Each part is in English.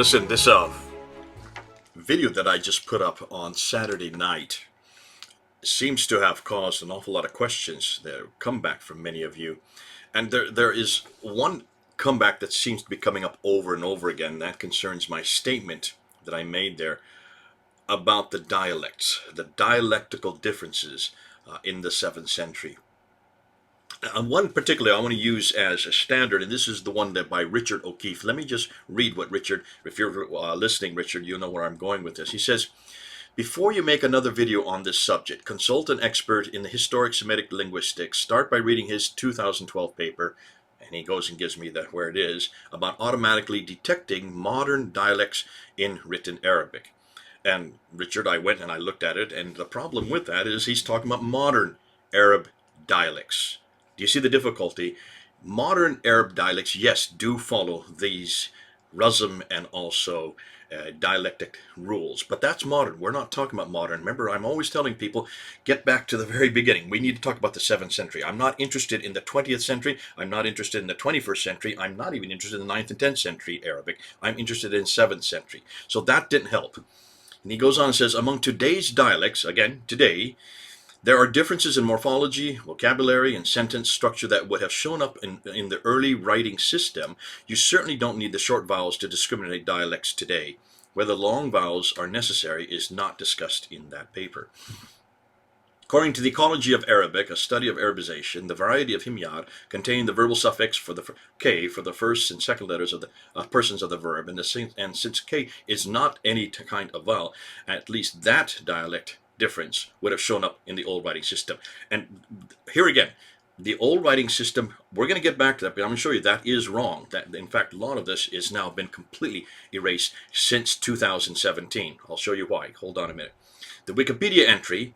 Listen, this video that I just put up on Saturday night seems to have caused an awful lot of questions that have come back from many of you. And there is one comeback that seems to be coming up over and over again. That concerns my statement that I made there about the dialects, the dialectical differences in the 7th century. One particularly I want to use as a standard, and this is the one that by Richard O'Keefe. Let me just read what Richard, if you're listening, Richard, you know where I'm going with this. He says, before you make another video on this subject, consult an expert in the historic Semitic linguistics. Start by reading his 2012 paper, and he goes and gives me where it is, about automatically detecting modern dialects in written Arabic. And Richard, I went and I looked at it, and the problem with that is he's talking about modern Arab dialects. Do you see the difficulty? Modern Arab dialects, yes, do follow these rasm and also dialectic rules, but that's modern. We're not talking about modern. Remember, I'm always telling people, get back to the very beginning. We need to talk about the 7th century. I'm not interested in the 20th century. I'm not interested in the 21st century. I'm not even interested in the 9th and 10th century Arabic. I'm interested in 7th century. So that didn't help. And he goes on and says, among today's dialects, again, today, there are differences in morphology, vocabulary, and sentence structure that would have shown up in the early writing system. You certainly don't need the short vowels to discriminate dialects today. Whether long vowels are necessary is not discussed in that paper. According to the Ecology of Arabic, a study of Arabization, the variety of himyar contain the verbal suffix for the k for the first and second letters of the persons of the verb, and since k is not any kind of vowel, at least that dialect difference would have shown up in the old writing system. And here again, the old writing system, we're going to get back to that, but I'm going to show you that is wrong. That, in fact, a lot of this is now been completely erased since 2017. I'll show you why. Hold on a minute. The Wikipedia entry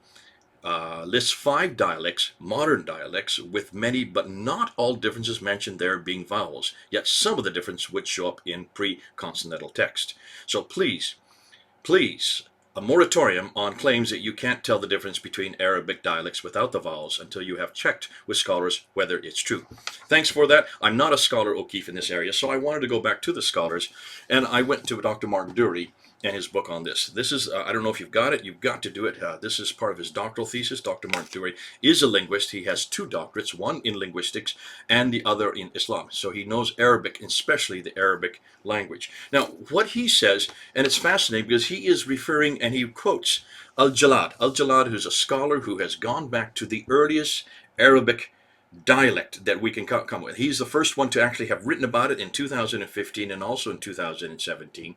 lists 5 dialects, modern dialects, with many but not all differences mentioned there being vowels, yet some of the difference would show up in pre-consonantal text. So please, a moratorium on claims that you can't tell the difference between Arabic dialects without the vowels until you have checked with scholars whether it's true. Thanks for that. I'm not a scholar, O'Keefe, in this area, so I wanted to go back to the scholars, and I went to Dr. Mark Durie and his book on this. This is, I don't know if you've got it, you've got to do it. This is part of his doctoral thesis. Dr. Mark Durie is a linguist. He has 2 doctorates, one in linguistics and the other in Islam. So he knows Arabic, especially the Arabic language. Now, what he says, and it's fascinating because he is referring and he quotes Jallad. Jallad, who's a scholar who has gone back to the earliest Arabic dialect that we can come with. He's the first one to actually have written about it in 2015 and also in 2017.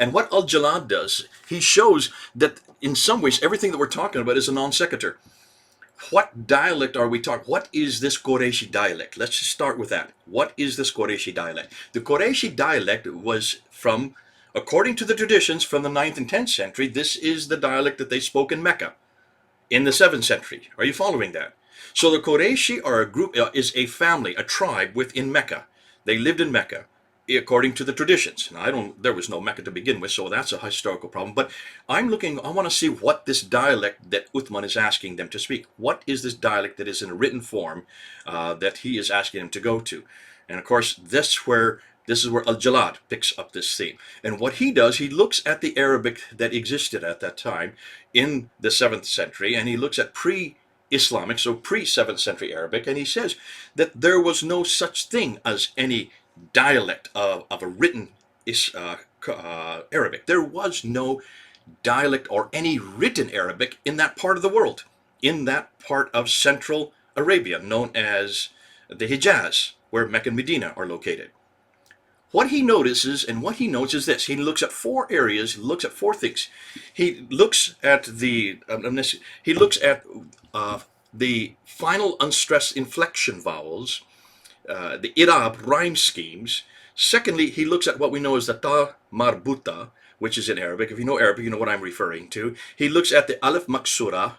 And what Jallad does, he shows that in some ways everything that we're talking about is a non sequitur. What dialect are we talking? What is this Qurayshi dialect? Let's just start with that. What is this Qurayshi dialect? The Qurayshi dialect was from, according to the traditions from the 9th and 10th century, this is the dialect that they spoke in Mecca in the 7th century. Are you following that? So the Qurayshi are a group, is a family, a tribe within Mecca. They lived in Mecca, according to the traditions. Now, there was no Mecca to begin with, so that's a historical problem. But I want to see what this dialect that Uthman is asking them to speak. What is this dialect that is in a written form that he is asking them to go to? And of course, this is where Jallad picks up this theme. And what he does, he looks at the Arabic that existed at that time in the 7th century, and he looks at pre-Islamic, so pre-7th century Arabic, and he says that there was no such thing as any dialect of a written Arabic. There was no dialect or any written Arabic in that part of the world, in that part of Central Arabia, known as the Hijaz, where Mecca and Medina are located. What he notices and what he notes is this. He looks at 4 areas, he looks at 4 things. He looks at the final unstressed inflection vowels, the Irab rhyme schemes. Secondly, he looks at what we know as the ta marbutah, which is in Arabic. If you know Arabic, you know what I'm referring to. He looks at the Alif Maqsurah,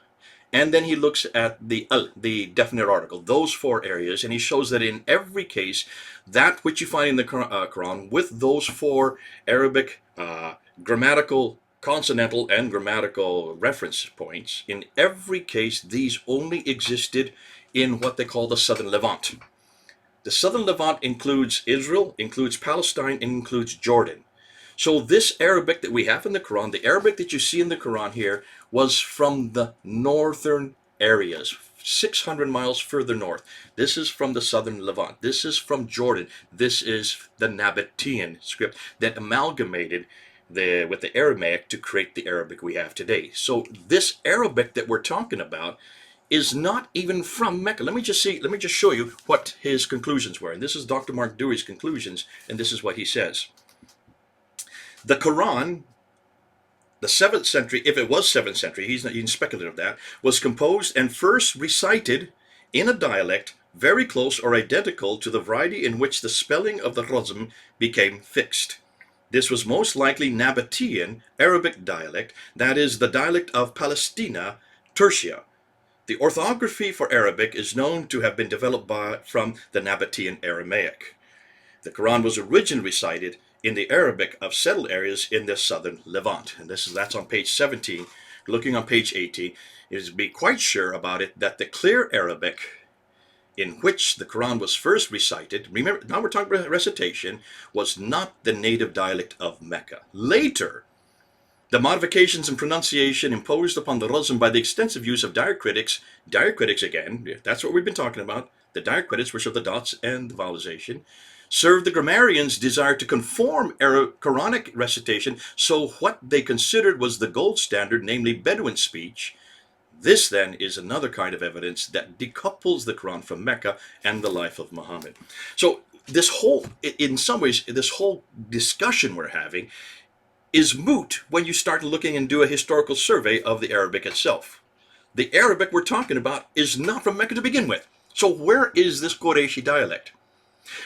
and then he looks at the definite article, those 4 areas, and he shows that in every case, that which you find in the Quran with those 4 Arabic grammatical, consonantal, and grammatical reference points, in every case, these only existed in what they call the Southern Levant. The Southern Levant includes Israel, includes Palestine, and includes Jordan. So this Arabic that we have in the Quran, the Arabic that you see in the Quran here, was from the northern areas, 600 miles further north. This is from the Southern Levant. This is from Jordan. This is the Nabataean script that amalgamated with the Aramaic to create the Arabic we have today. So this Arabic that we're talking about is not even from Mecca. Let me just show you what his conclusions were. And this is Dr. Mark Durie's conclusions, and this is what he says. The Quran, the 7th century, if it was 7th century, he's not even speculative of that, was composed and first recited in a dialect very close or identical to the variety in which the spelling of the rasm became fixed. This was most likely Nabataean Arabic dialect, that is, the dialect of Palaestina Tertia. The orthography for Arabic is known to have been developed from the Nabataean Aramaic. The Quran was originally recited in the Arabic of settled areas in the Southern Levant. And that's on page 17. Looking on page 18, it is to be quite sure about it that the clear Arabic in which the Quran was first recited, remember, now we're talking about recitation, was not the native dialect of Mecca. Later, the modifications in pronunciation imposed upon the rasm by the extensive use of diacritics again, that's what we've been talking about, the diacritics, which are the dots and the vowelization, served the grammarians' desire to conform Quranic recitation so what they considered was the gold standard, namely Bedouin speech. This then is another kind of evidence that decouples the Quran from Mecca and the life of Muhammad. So in some ways, this whole discussion we're having is moot when you start looking and do a historical survey of the Arabic itself. The Arabic we're talking about is not from Mecca to begin with. So where is this Qurayshi dialect?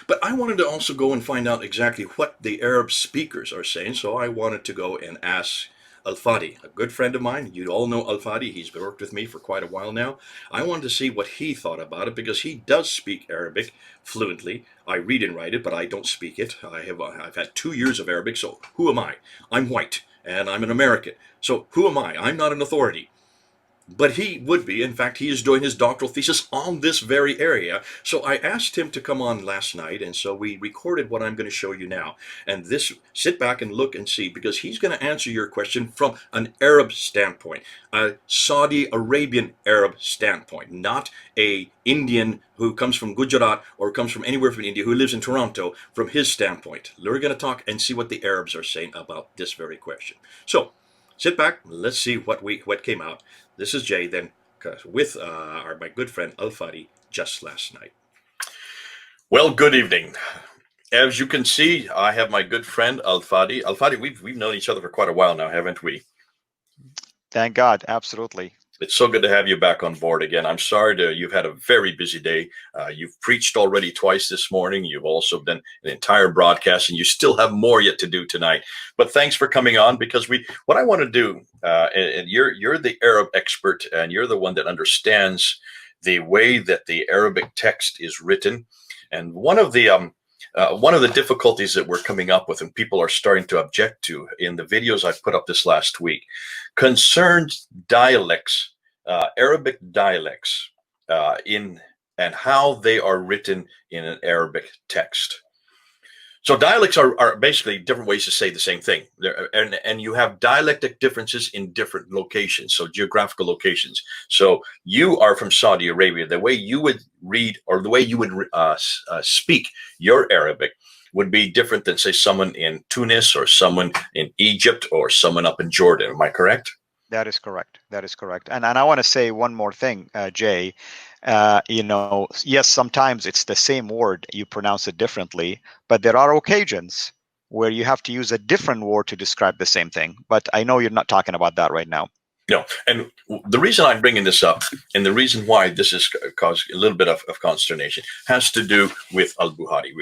But I wanted to also go and find out exactly what the Arab speakers are saying, so I wanted to go and ask Al-Fadi, a good friend of mine. You all know Al-Fadi. He's worked with me for quite a while now. I wanted to see what he thought about it because he does speak Arabic fluently. I read and write it, but I don't speak it. I've had 2 years of Arabic, so who am I? I'm white, and I'm an American. So who am I? I'm not an authority. But he would be. In fact, he is doing his doctoral thesis on this very area. So I asked him to come on last night, and so we recorded what I'm going to show you now. And sit back and look and see, because he's going to answer your question from an Arab standpoint, a Saudi Arabian Arab standpoint, not a Indian who comes from Gujarat or comes from anywhere from India, who lives in Toronto, from his standpoint. We're going to talk and see what the Arabs are saying about this very question. So sit back, let's see what came out. This is Jay then with my good friend Al-Fadi just last night. Well, good evening. As you can see, I have my good friend Al-Fadi. Al-Fadi, we've known each other for quite a while now, haven't we? Thank God, absolutely. It's so good to have you back on board again. I'm sorry you've had a very busy day. You've preached already twice this morning. You've also done an entire broadcast, and you still have more yet to do tonight. But thanks for coming on, because what I want to do, and you're the Arab expert, and you're the one that understands the way that the Arabic text is written. And one of the difficulties that we're coming up with, and people are starting to object to in the videos I put up this last week, concerns dialects, Arabic dialects, and how they are written in an Arabic text. So dialects are basically different ways to say the same thing. And you have dialectic differences in different locations, so geographical locations. So you are from Saudi Arabia. The way you would read, or the way you would speak your Arabic, would be different than, say, someone in Tunis or someone in Egypt or someone up in Jordan. Am I correct? That is correct. That is correct. And I want to say one more thing, Jay. Yes, sometimes it's the same word, you pronounce it differently, but there are occasions where you have to use a different word to describe the same thing. But I know you're not talking about that right now. No, and the reason I'm bringing this up, and the reason why this has caused a little bit of consternation, has to do with Al-Bukhari.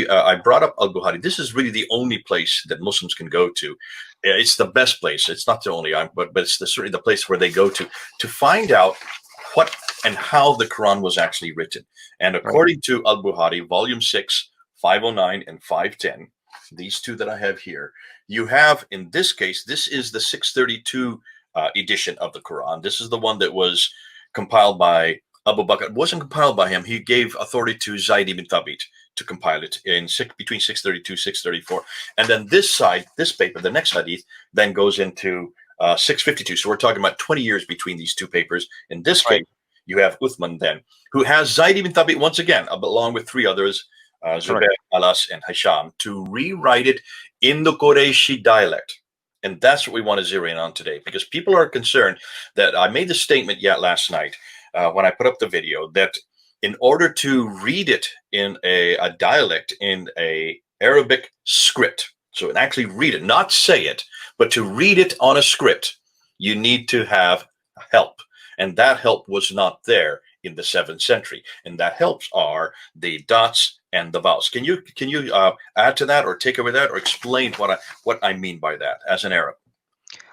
I brought up Al-Bukhari. This is really the only place that Muslims can go to. It's the best place. It's not the only, but it's certainly the place where they go to find out what and how the Quran was actually written. And according to Al-Bukhari, volume 6, 509 and 510, these two that I have here, you have, in this case, this is the 632 edition of the Quran. This is the one that was compiled by Abu Bakr. It wasn't compiled by him. He gave authority to Zayd ibn Thabit to compile it in between 632, 634. And then this side, this paper, the next hadith, then goes into 652. So we're talking about 20 years between these two papers. In this case, you have Uthman then, who has Zayd ibn Thabit once again, along with three others, Zubair, Alas, and Hisham, to rewrite it in the Qurayshi dialect. And that's what we want to zero in on today, because people are concerned that I made the statement last night when I put up the video that in order to read it in a dialect, in a Arabic script, so actually read it, not say it, but to read it on a script, you need to have help. And that help was not there in the 7th century. And that helps are the dots and the vowels. Can you add to that, or take away that, or explain what I mean by that as an Arab?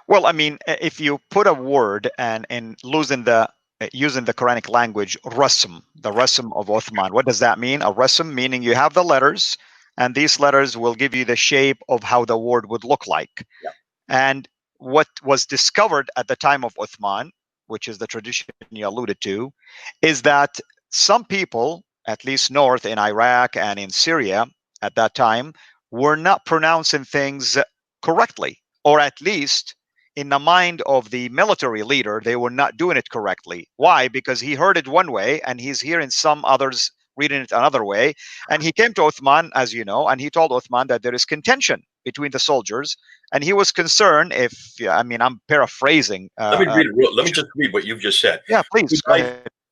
Well, I mean, if you put a word and using the Quranic language, rasm, the rasm of Uthman, what does that mean? A rasm meaning you have the letters, and these letters will give you the shape of how the word would look like. Yeah. And what was discovered at the time of Uthman, which is the tradition you alluded to, is that some people, at least north in Iraq and in Syria at that time, were not pronouncing things correctly, or at least in the mind of the military leader, they were not doing it correctly. Why? Because he heard it one way and he's hearing some others reading it another way. And he came to Uthman, as you know, and he told Uthman that there is contention between the soldiers. And he was concerned I'm paraphrasing. Let me just read what you've just said. Yeah, please.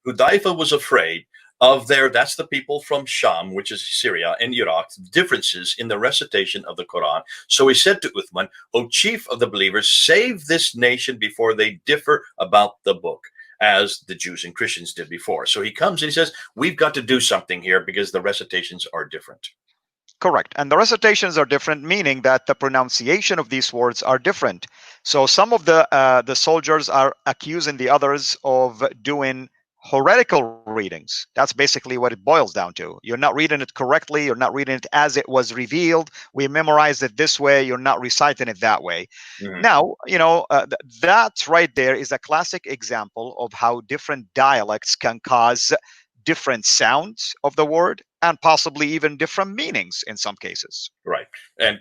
Hudayfa was afraid of that's the people from Sham, which is Syria, and Iraq, differences in the recitation of the Quran. So he said to Uthman, "O chief of the believers, save this nation before they differ about the book, as the Jews and Christians did before." So he comes and he says, we've got to do something here because the recitations are different. Correct. And the recitations are different, meaning that the pronunciation of these words are different. So some of the soldiers are accusing the others of doing heretical readings. That's basically what it boils down to. You're not reading it correctly. You're not reading it as it was revealed. We memorized it this way. You're not reciting it that way. Mm-hmm. Now, that right there is a classic example of how different dialects can cause different sounds of the word and possibly even different meanings in some cases. Right. And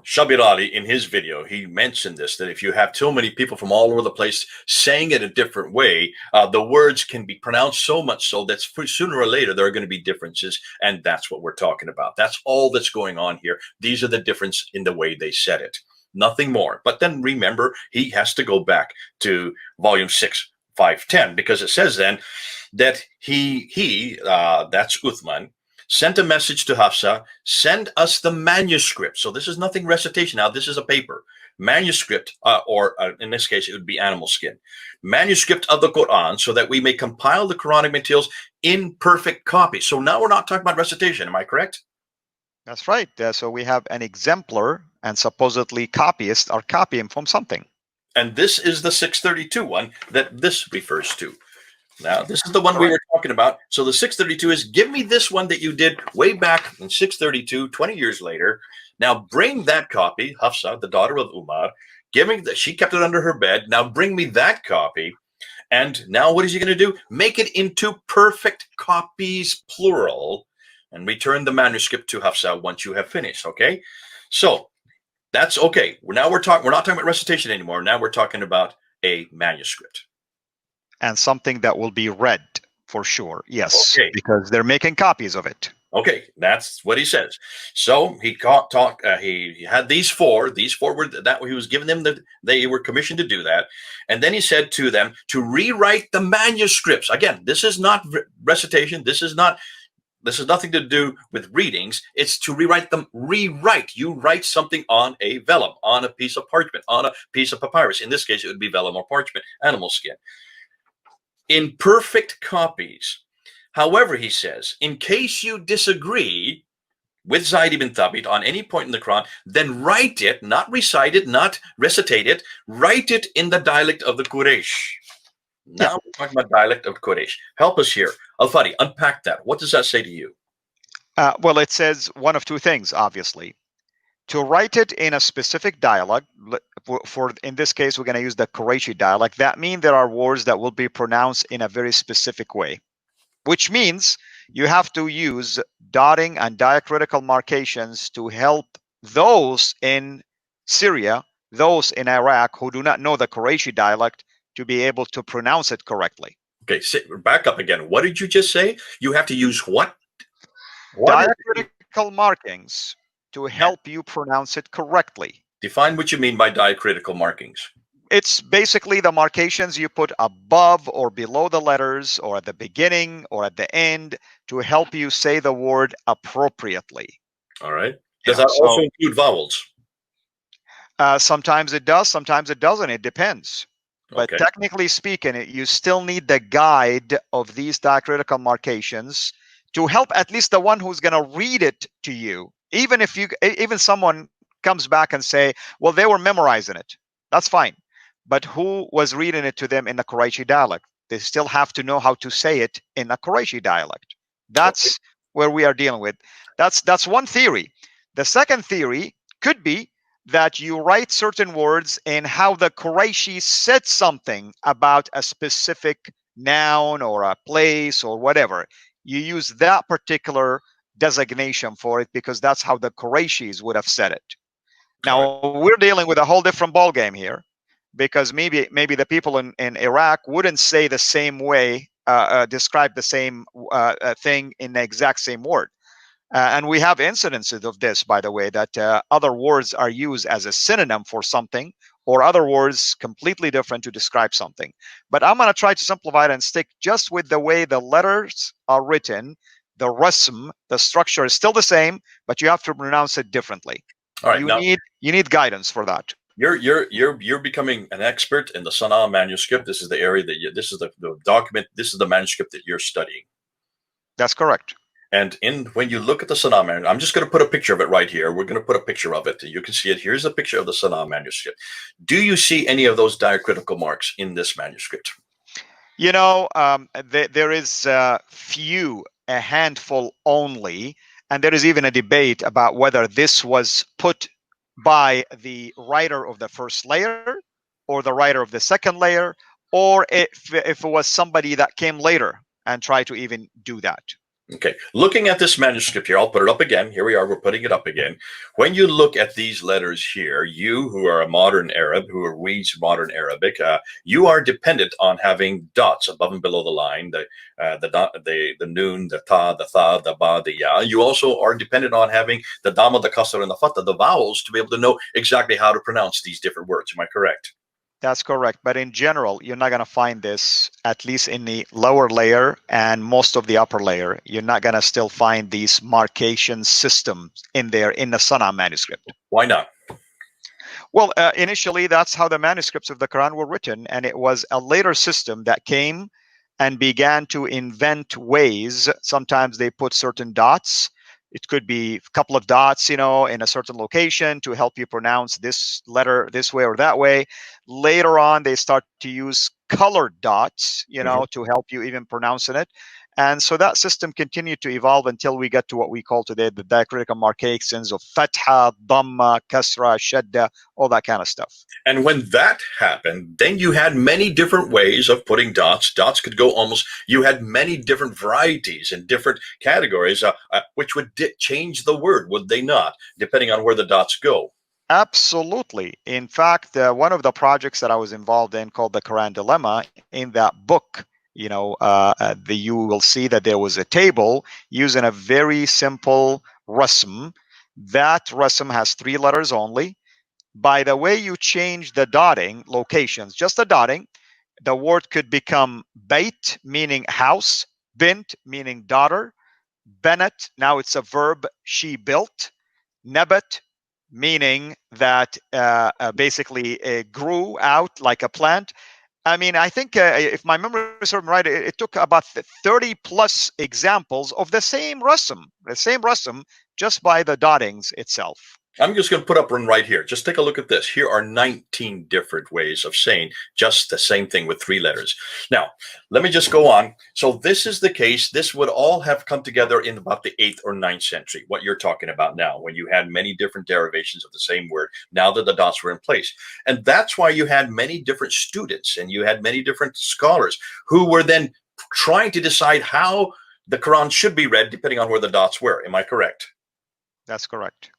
Shabir Ali, in his video, he mentioned this, that if you have too many people from all over the place saying it a different way, the words can be pronounced so much so that sooner or later there are going to be differences, and that's what we're talking about. That's all that's going on here. These are the difference in the way they said it. Nothing more. But then remember, he has to go back to volume 6, 510, because it says then that he that's Uthman, sent a message to Hafsa, send us the manuscript. So this is nothing recitation now. This is a paper. Manuscript, or in this case, it would be animal skin. Manuscript of the Qur'an, so that we may compile the Quranic materials in perfect copy. So now we're not talking about recitation. Am I correct? That's right. So we have an exemplar, and supposedly copyists are copying from something. And this is the 632 one that this refers to. Now, this is the one we were talking about. So the 632 is, give me this one that you did way back in 632, 20 years later. Now bring that copy, Hafsa, the daughter of Umar, she kept it under her bed. Now bring me that copy. And now what is he going to do? Make it into perfect copies, plural, and return the manuscript to Hafsa once you have finished. Okay. So that's okay. We're not talking about recitation anymore. Now we're talking about a manuscript. And something that will be read for sure. Yes, okay. Because they're making copies of it. Okay, that's what he says. So he he had these four were that he was giving them they were commissioned to do that. And then he said to them to rewrite the manuscripts. Again, this is not recitation. This is nothing to do with readings. It's to rewrite them. Rewrite. You write something on a vellum, on a piece of parchment, on a piece of papyrus. In this case, it would be vellum or parchment, animal skin. In perfect copies. However, he says, in case you disagree with Zayd ibn Thabit on any point in the Quran, then write it, not recite it, not recitate it, write it in the dialect of the Quraysh. Now we're talking about dialect of Quraysh. Help us here. Al-Fadi, unpack that. What does that say to you? Well, it says one of two things, obviously. To write it in a specific dialect, in this case, we're going to use the Qurayshi dialect. That means there are words that will be pronounced in a very specific way, which means you have to use dotting and diacritical markations to help those in Syria, those in Iraq who do not know the Qurayshi dialect to be able to pronounce it correctly. Okay, back up again. What did you just say? You have to use what? Diacritical markings to help you pronounce it correctly. Define what you mean by diacritical markings. It's basically the markations you put above or below the letters, or at the beginning or at the end, to help you say the word appropriately. All right. Does that also include vowels? Sometimes it does, sometimes it doesn't. It depends. But technically speaking, you still need the guide of these diacritical markations to help at least the one who's going to read it to you. Even someone comes back and say, well, they were memorizing it. That's fine. But who was reading it to them in the Qurayshi dialect? They still have to know how to say it in the Qurayshi dialect. That's where we are dealing with. That's one theory. The second theory could be that you write certain words in how the Qurayshi said something about a specific noun or a place or whatever. You use that particular designation for it because that's how the Qurayshis would have said it. Now, we're dealing with a whole different ballgame here, because maybe the people in Iraq wouldn't say the same way, describe the same thing in the exact same word. And we have incidences of this, by the way, that other words are used as a synonym for something, or other words completely different to describe something. But I'm going to try to simplify it and stick just with the way the letters are written. The rasm, the structure is still the same, but you have to pronounce it differently. All right, you need guidance for that. You're becoming an expert in the Sana'a manuscript. This is the area that this is the document. This is the manuscript that you're studying. That's correct. And when you look at the Sana'a manuscript, I'm just going to put a picture of it right here. We're going to put a picture of it. You can see it. Here's a picture of the Sana'a manuscript. Do you see any of those diacritical marks in this manuscript? There is a handful only, and there is even a debate about whether this was put by the writer of the first layer or the writer of the second layer, or if it was somebody that came later and tried to even do that. Okay, looking at this manuscript here, I'll put it up again. Here we are, we're putting it up again. When you look at these letters here, you who are a modern Arab, who reads modern Arabic, you are dependent on having dots above and below the line, the noon, the ta, the tha, the ba, the ya. You also are dependent on having the dama, the kasra, and the fatha, the vowels, to be able to know exactly how to pronounce these different words. Am I correct? That's correct. But in general, you're not going to find this, at least in the lower layer and most of the upper layer. You're not going to still find these markation systems in there in the Sana'a manuscript. Why not? Well, initially, that's how the manuscripts of the Quran were written. And it was a later system that came and began to invent ways. Sometimes they put certain dots. It could be a couple of dots, in a certain location to help you pronounce this letter this way or that way. Later on, they start to use colored dots, to help you even pronouncing it. And so that system continued to evolve until we get to what we call today the diacritical markations of fatha, dhamma, kasra, shadda, all that kind of stuff. And when that happened, then you had many different ways of putting dots. Dots could go you had many different varieties and different categories, which would change the word, would they not, depending on where the dots go? Absolutely. In fact, one of the projects that I was involved in called the Quran Dilemma, in that book, you will see that there was a table using a very simple rasm. That rasm has 3 letters only. By the way you change the dotting locations, just the dotting, the word could become bait, meaning house, bint, meaning daughter, Bennett, now it's a verb, she built, Nabat, meaning that basically grew out like a plant. I mean, I think if my memory serves me right, it took about 30 plus examples of the same rasm, just by the dottings itself. I'm just going to put up one right here. Just take a look at this. Here are 19 different ways of saying just the same thing with 3 letters. Now, let me just go on. So this is the case. This would all have come together in about the 8th or 9th century, what you're talking about now, when you had many different derivations of the same word, now that the dots were in place. And that's why you had many different students and you had many different scholars who were then trying to decide how the Quran should be read depending on where the dots were. Am I correct? That's correct.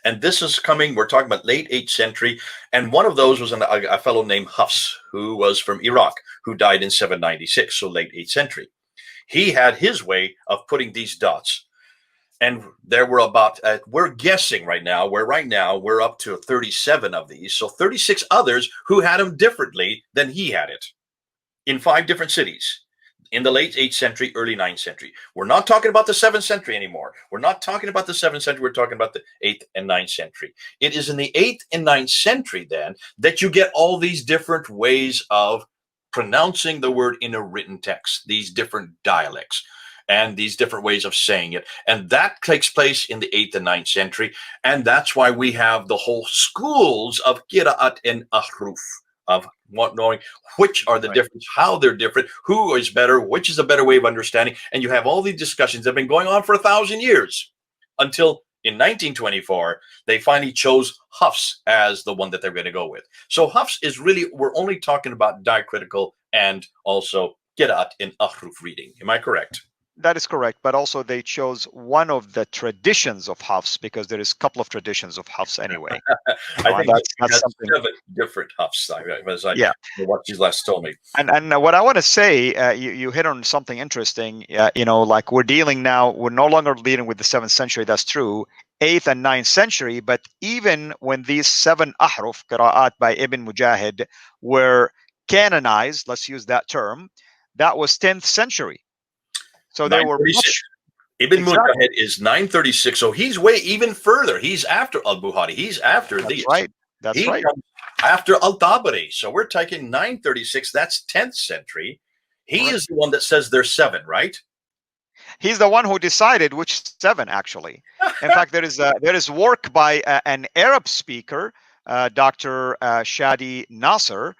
And this is coming, we're talking about late 8th century. And one of those was a fellow named Hafs, who was from Iraq, who died in 796, so late 8th century. He had his way of putting these dots. And there were about, we're guessing right now we're up to 37 of these. So 36 others who had them differently than he had it in 5 different cities in the late 8th century, early 9th century. We're not talking about the 7th century anymore. We're not talking about the 7th century. We're talking about the 8th and 9th century. It is in the 8th and 9th century then that you get all these different ways of pronouncing the word in a written text, these different dialects and these different ways of saying it. And that takes place in the 8th and 9th century. And that's why we have the whole schools of qira'at and ahruf, of knowing which are the difference, how they're different, who is better, which is a better way of understanding. And you have all these discussions that have been going on for 1,000 years until in 1924, they finally chose Hafs as the one that they're going to go with. So Hafs is really, we're only talking about diacritical and also qira'at and ahruf reading. Am I correct? That is correct, but also they chose one of the traditions of Hafs, because there is a couple of traditions of Hafs anyway. I think that's something 7 different Hafs, what you last told me. And what I want to say, you hit on something interesting. Like we're no longer dealing with the 7th century. That's true. 8th and 9th century, but even when these 7 ahruf qira'at by Ibn Mujahid were canonized, let's use that term, that was 10th century. So they were much. Ibn Mujahid is 936, so he's way even further. He's after Al-Bukhari. He's after these. Right. That's right. Comes after Al-Tabari. So we're taking 936. That's 10th century. He is the one that says there's 7, right? He's the one who decided which 7, actually. In fact, there is work by an Arab speaker, Dr. Shadi Nasser,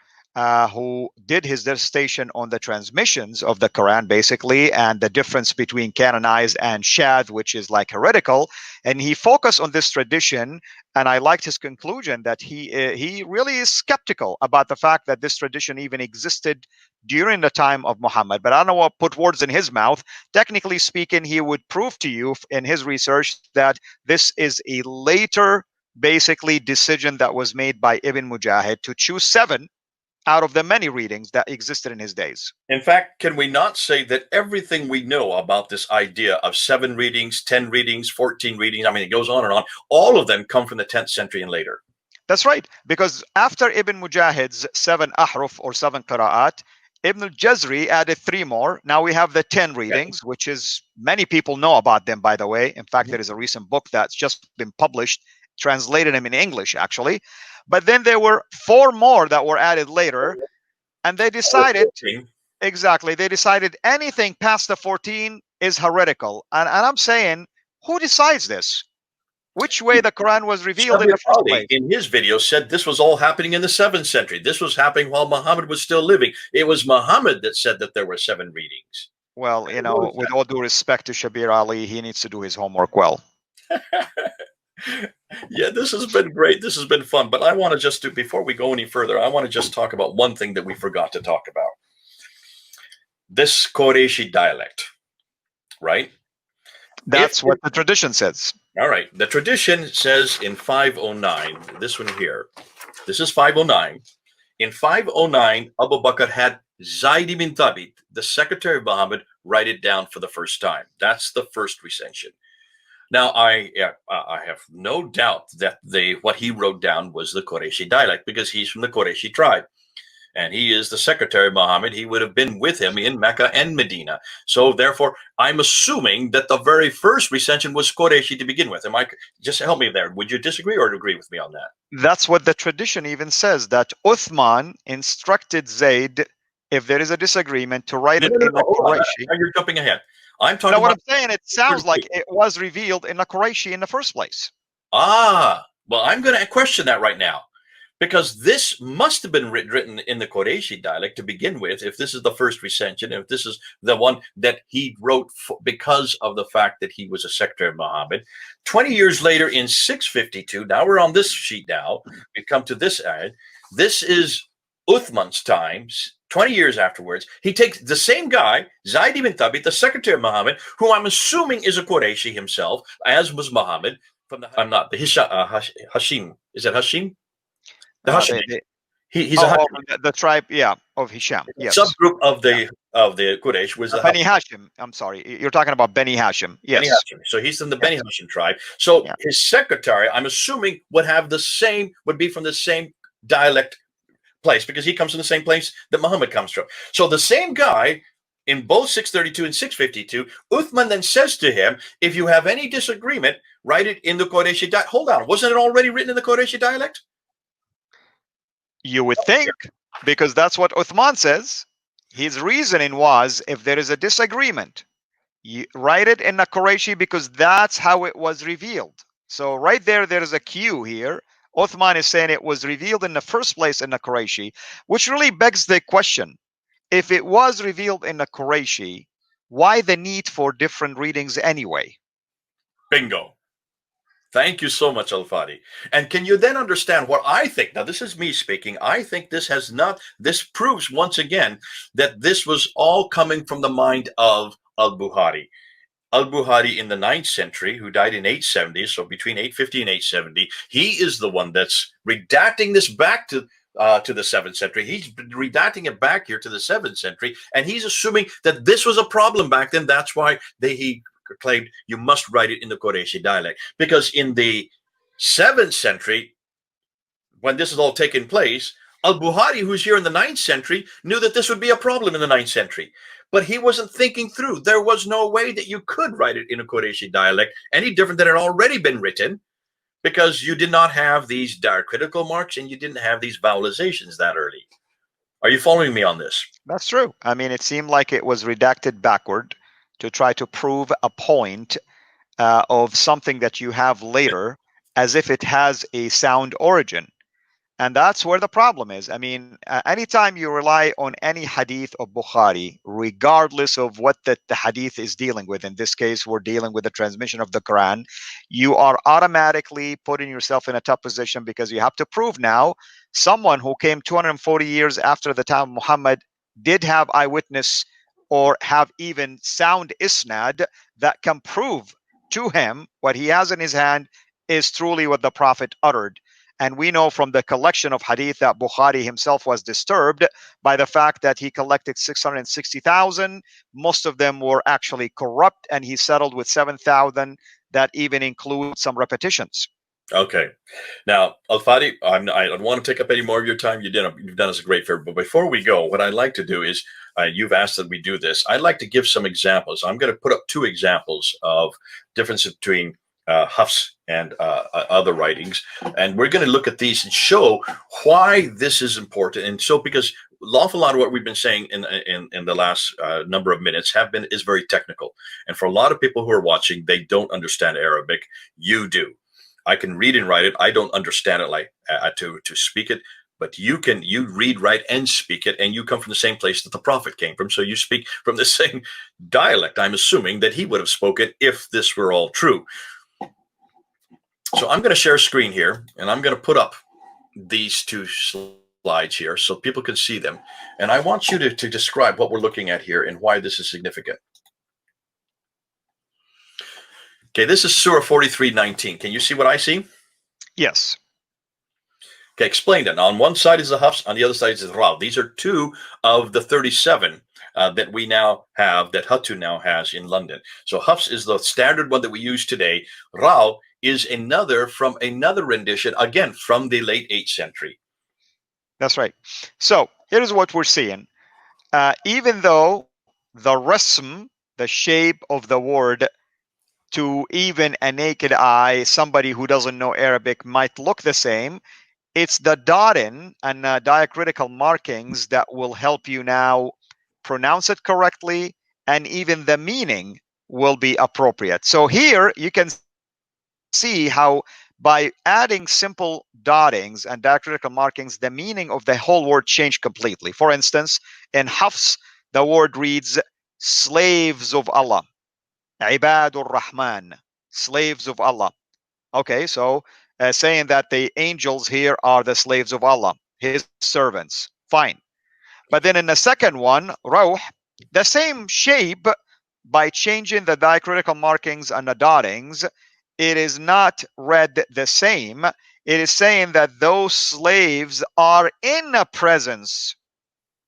who did his dissertation on the transmissions of the Quran, basically, and the difference between canonized and shadh, which is like heretical. And he focused on this tradition, and I liked his conclusion that he really is skeptical about the fact that this tradition even existed during the time of Muhammad. But I don't want to put words in his mouth. Technically speaking, he would prove to you in his research that this is a later, basically, decision that was made by Ibn Mujahid to choose 7 out of the many readings that existed in his days. In fact, can we not say that everything we know about this idea of 7 readings, 10 readings, 14 readings, I mean, it goes on and on, all of them come from the 10th century and later? That's right, because after Ibn Mujahid's 7 ahruf or 7 qira'at, Ibn al-Jazri added 3 more. Now we have the 10 readings, which is, many people know about them, by the way. In fact, there is a recent book that's just been published, translated them in English, actually. But then there were 4 more that were added later, and they decided, they decided anything past the 14 is heretical. And I'm saying, who decides this? Which way the Quran was revealed in the first place? In his video said this was all happening in the 7th century. This was happening while Muhammad was still living. It was Muhammad that said that there were 7 readings. Well, with all due respect to Shabir Ali, he needs to do his homework well. Yeah, this has been great. This has been fun. But I want to just before we go any further, I want to just talk about one thing that we forgot to talk about. This Qurayshi dialect, right? That's what the tradition says. All right. The tradition says in 509, this one here, this is 509. In 509, Abu Bakr had Zayd ibn Thabit, the secretary of Muhammad, write it down for the first time. That's the first recension. Now, I have no doubt that what he wrote down was the Qurayshi dialect, because he's from the Qurayshi tribe. And he is the secretary of Muhammad. He would have been with him in Mecca and Medina. So therefore, I'm assuming that the very first recension was Qurayshi to begin with. Just help me there. Would you disagree or agree with me on that? That's what the tradition even says, that Uthman instructed Zayd, if there is a disagreement, to write it in the Qurayshi. You're jumping ahead. I'm talking what I'm saying, it sounds like it was revealed in the Qurayshi in the first place. Well, I'm going to question that right now, because this must have been written in the Qurayshi dialect to begin with, if this is the first recension, if this is the one that he wrote because of the fact that he was a secretary of Muhammad. 20 years later, in 652, now we're on this sheet now, we've come to this ayat. This is Uthman's times, 20 years afterwards, he takes the same guy, Zaid ibn Thabit, the secretary of Muhammad, who I'm assuming is a Qurayshi himself, as was Muhammad, from the, I'm not, the Hashim. Is it Hashim? The Hashim. He's a oh, Hashim. the tribe, yeah, of Hisham. Yes. Subgroup of the Quraysh was the Beni Hashim. I'm sorry, you're talking about Beni Hashim. Yes. Beni Hashim. So he's in the Beni Hashim tribe. So his secretary, I'm assuming, would be from the same dialect place, because he comes from the same place that Muhammad comes from. So the same guy in both 632 and 652, Uthman then says to him, if you have any disagreement, write it in the Qurayshi dialect. Hold on, wasn't it already written in the Qurayshi dialect? You would think, because that's what Uthman says. His reasoning was, if there is a disagreement, you write it in the Qurayshi, because that's how it was revealed. So right there is a cue here. Uthman is saying it was revealed in the first place in the Qurayshi, which really begs the question. If it was revealed in the Qurayshi, why the need for different readings anyway? Bingo. Thank you so much, Al-Fadi. And can you then understand what I think? Now, this is me speaking. I think this proves once again that this was all coming from the mind of Al-Bukhari. Al-Bukhari in the 9th century, who died in 870, so between 850 and 870, he is the one that's redacting this back to the 7th century. He's redacting it back here to the 7th century, and he's assuming that this was a problem back then. That's why he claimed you must write it in the Qurayshi dialect. Because in the 7th century, when this is all taking place, Al-Bukhari, who's here in the 9th century, knew that this would be a problem in the 9th century. But he wasn't thinking through. There was no way that you could write it in a Qurayshi dialect any different than it had already been written, because you did not have these diacritical marks and you didn't have these vowelizations that early. Are you following me on this? That's true. I mean, it seemed like it was redacted backward to try to prove a point of something that you have later, as if it has a sound origin. And that's where the problem is. I mean, anytime you rely on any hadith of Bukhari, regardless of what the hadith is dealing with, in this case, we're dealing with the transmission of the Quran, you are automatically putting yourself in a tough position, because you have to prove now someone who came 240 years after the time of Muhammad did have eyewitness or have even sound isnad that can prove to him what he has in his hand is truly what the Prophet uttered. And we know from the collection of hadith that Bukhari himself was disturbed by the fact that he collected 660,000. Most of them were actually corrupt, and he settled with 7,000 that even include some repetitions. Okay. Now, Al-Fadi, I don't want to take up any more of your time. You've done us a great favor. But before we go, what I'd like to do is, you've asked that we do this. I'd like to give some examples. I'm going to put up 2 examples of difference between Hafs and other writings, and we're going to look at these and show why this is important. And so, because an awful lot of what we've been saying in the last number of minutes is very technical, and for a lot of people who are watching, they don't understand Arabic. You do. I can read and write it. I don't understand it like to speak it, but you read, write, and speak it, and you come from the same place that the Prophet came from, so you speak from the same dialect. I'm assuming that he would have spoken if this were all true. So I'm going to share a screen here, and I'm going to put up these 2 slides here so people can see them. And I want you to describe what we're looking at here and why this is significant. Okay, this is Surah 43:19. Can you see what I see? Yes. Okay, explain that. Now, on one side is the Hafs, on the other side is the Ra. These are 2 of the 37 that we now have, that Hatu now has in London. So Hafs is the standard one that we use today. Ra is another from another rendition, again, from the late 8th century. That's right. So here's what we're seeing. Even though the rasm, the shape of the word, to even a naked eye, somebody who doesn't know Arabic, might look the same, it's the dotting and diacritical markings that will help you now pronounce it correctly, and even the meaning will be appropriate. So here you can see how by adding simple dottings and diacritical markings, the meaning of the whole word changed completely. For instance, in Hafs, the word reads slaves of Allah. Ibadur Rahman, slaves of Allah. Okay, so saying that the angels here are the slaves of Allah, his servants. Fine. But then in the second one, Rawh, the same shape, by changing the diacritical markings and the dottings, it is not read the same. It is saying that those slaves are in the presence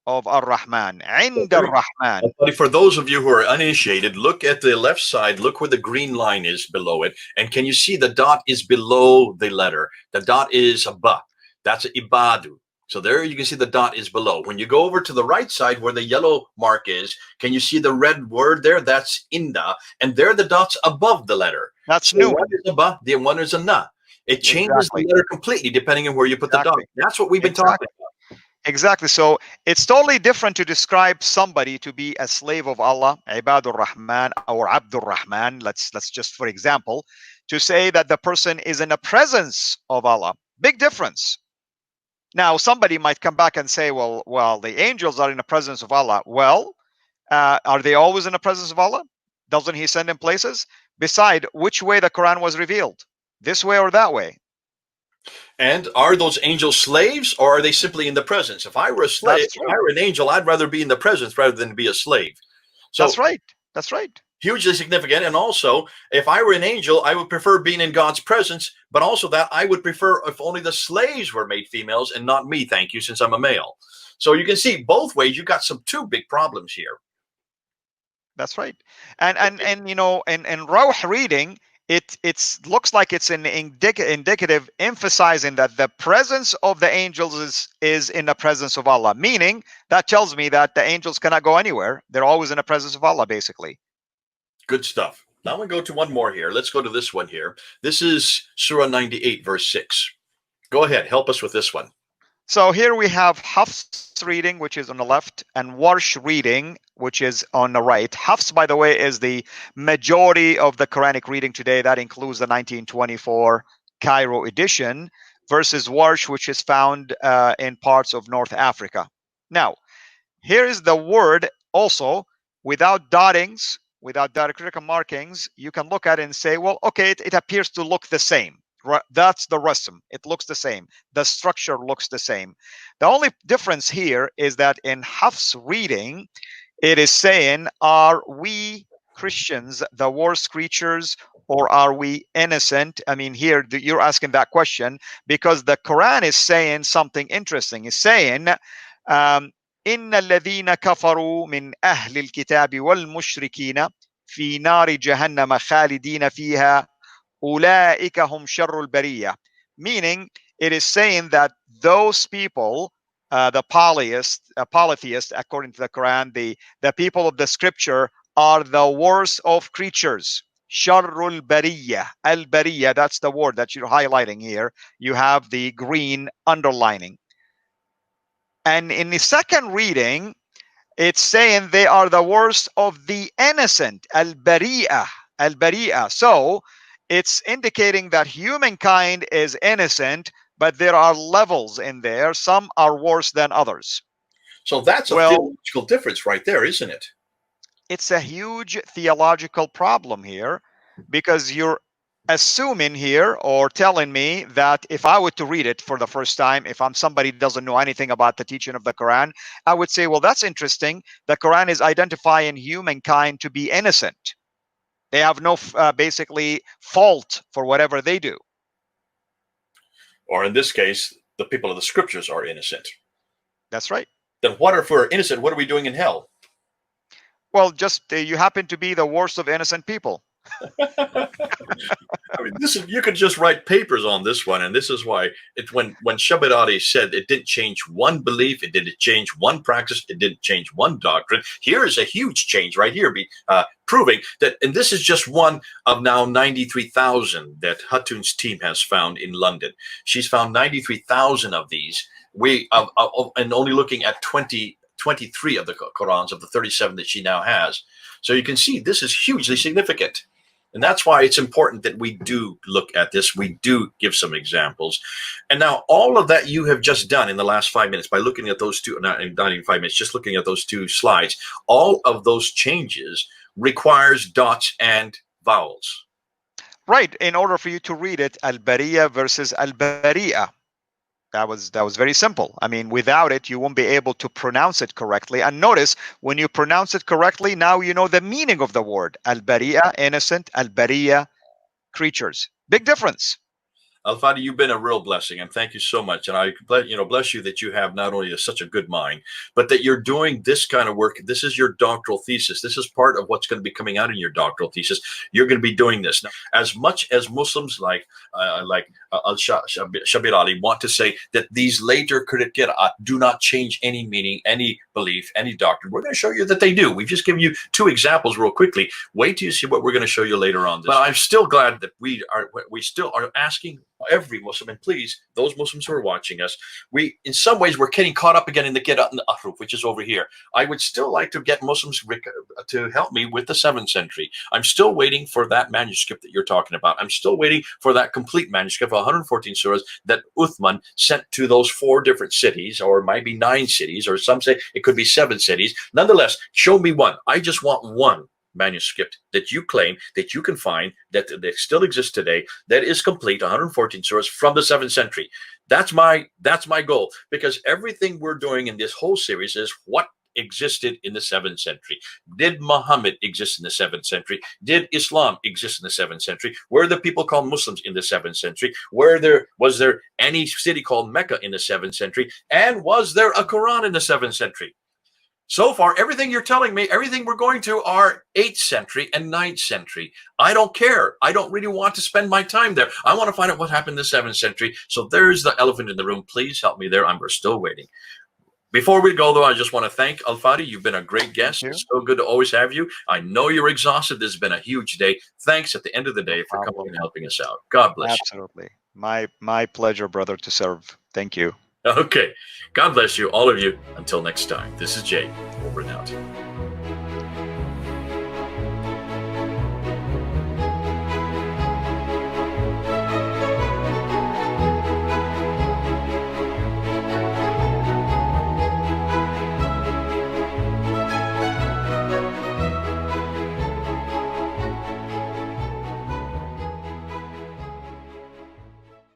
of Ar-Rahman, عند الرحمن. Buddy, for those of you who are uninitiated, look at the left side, look where the green line is below it. And can you see the dot is below the letter? The dot is a ba. That's a ibadu. So there you can see the dot is below. When you go over to the right side where the yellow mark is, can you see the red word there? That's inda. And there the dot's above the letter. That's so new. One is a ba, the one is a na. It changes the letter completely depending on where you put the dot. That's what we've been talking about. Exactly. So it's totally different to describe somebody to be a slave of Allah, Ibadur Rahman or Abdur Rahman. Let's just, for example, to say that the person is in the presence of Allah. Big difference. Now, somebody might come back and say, well, the angels are in the presence of Allah. Well, are they always in the presence of Allah? Doesn't He send them places? Beside, which way the Quran was revealed? This way or that way? And are those angels slaves, or are they simply in the presence? If I were a slave, if I were an angel, I'd rather be in the presence rather than be a slave. So that's right. That's right. Hugely significant. And also, if I were an angel, I would prefer being in God's presence, but also that I would prefer if only the slaves were made females and not me, thank you, since I'm a male. So you can see both ways. You've got two big problems here. That's right. And you know, in Rawh reading, it looks like it's an indicative, emphasizing that the presence of the angels is in the presence of Allah, meaning that tells me that the angels cannot go anywhere. They're always in the presence of Allah, basically. Good stuff. Now I'm going to go to one more here. Let's go to this one here. This is Surah 98, verse 6. Go ahead. Help us with this one. So here we have Hafs reading, which is on the left, and Warsh reading, which is on the right. Hafs, by the way, is the majority of the Quranic reading today. That includes the 1924 Cairo edition, versus Warsh, which is found in parts of North Africa. Now, here is the word also, without dottings, without diacritical markings. You can look at it and say, well, okay, it appears to look the same. That's the rasm. It looks the same. The structure looks the same. The only difference here is that in Hafs reading, it is saying, are we Christians the worst creatures, or are we innocent? I mean, here you're asking that question because the Quran is saying something interesting. It's saying, إن الذين كفروا من أهل الكتاب والمشركين في نار جهنم خالدين فيها أولئك هم شر البرية. Meaning, it is saying that those people, the polytheists, according to the Quran, the people of the scripture are the worst of creatures. Sharrul Bariya. Al Bariya, that's the word that you're highlighting here. You have the green underlining. And in the second reading, it's saying they are the worst of the innocent. Al Bariya. Al Bariya. So it's indicating that humankind is innocent, but there are levels in there. Some are worse than others. So that's a theological difference right there, isn't it? It's a huge theological problem here, because you're assuming here or telling me that if I were to read it for the first time, if I'm somebody who doesn't know anything about the teaching of the Quran, I would say, well, that's interesting. The Quran is identifying humankind to be innocent. They have no basically fault for whatever they do. Or in this case, the people of the scriptures are innocent. That's right. Then what if we're innocent? What are we doing in hell? Well, just you happen to be the worst of innocent people. I mean, you could just write papers on this one, and this is why when Shabirati said it didn't change one belief, it didn't change one practice, it didn't change one doctrine. Here is a huge change right here, proving that, and this is just one of now 93,000 that Hatun's team has found in London. She's found 93,000 of these. And only looking at 23 of the Qurans of the 37 that she now has. So you can see this is hugely significant. And that's why it's important that we do look at this. We do give some examples. And now all of that you have just done in the last 5 minutes by looking at those two, not even 5 minutes, just looking at those two slides, all of those changes requires dots and vowels. Right. In order for you to read it, al-bariya versus al-bari'a. That was very simple. I mean, without it, you won't be able to pronounce it correctly. And notice, when you pronounce it correctly, now you know the meaning of the word. Al-Bariya, innocent. Al-Bariya, creatures. Big difference. Al-Fadi, you've been a real blessing, and thank you so much. And I, bless you that you have not only such a good mind, but that you're doing this kind of work. This is your doctoral thesis. This is part of what's going to be coming out in your doctoral thesis. You're going to be doing this now. As much as Muslims like Al-Shabir Ali want to say that these later Qur'an do not change any meaning, any belief, any doctrine, we're going to show you that they do. We've just given you two examples real quickly. Wait till you see what we're going to show you later on. But I'm still glad that we still are asking every Muslim, and please, those Muslims who are watching us, we in some ways we're getting caught up again in the Qira'at and the Ahruf, which is over here. I would still like to get Muslims to help me with the 7th century. I'm still waiting for that manuscript that you're talking about. I'm still waiting for that complete manuscript of 114 surahs that Uthman sent to those 4 different cities, or maybe 9 cities, or some say it could be 7 cities. Nonetheless, show me one. I just want one manuscript that you claim that you can find that still exists today, that is complete, 114 surahs from the 7th century. That's my goal, because everything we're doing in this whole series is what existed in the 7th century. Did Muhammad exist in the 7th century? Did Islam exist in the 7th century? Were the people called Muslims in the 7th century? Was there any city called Mecca in the 7th century? And was there a Quran in the 7th century? So far, everything you're telling me, everything we're going to are 8th century and 9th century. I don't care. I don't really want to spend my time there. I want to find out what happened in the 7th century. So there's the elephant in the room. Please help me there. We're still waiting. Before we go, though, I just want to thank Al-Fadi. You've been a great guest. It's so good to always have you. I know you're exhausted. This has been a huge day. Thanks at the end of the day for coming and helping us out. God bless Absolutely. You. My pleasure, brother, to serve. Thank you. Okay. God bless you, all of you. Until next time, this is Jay, over and out.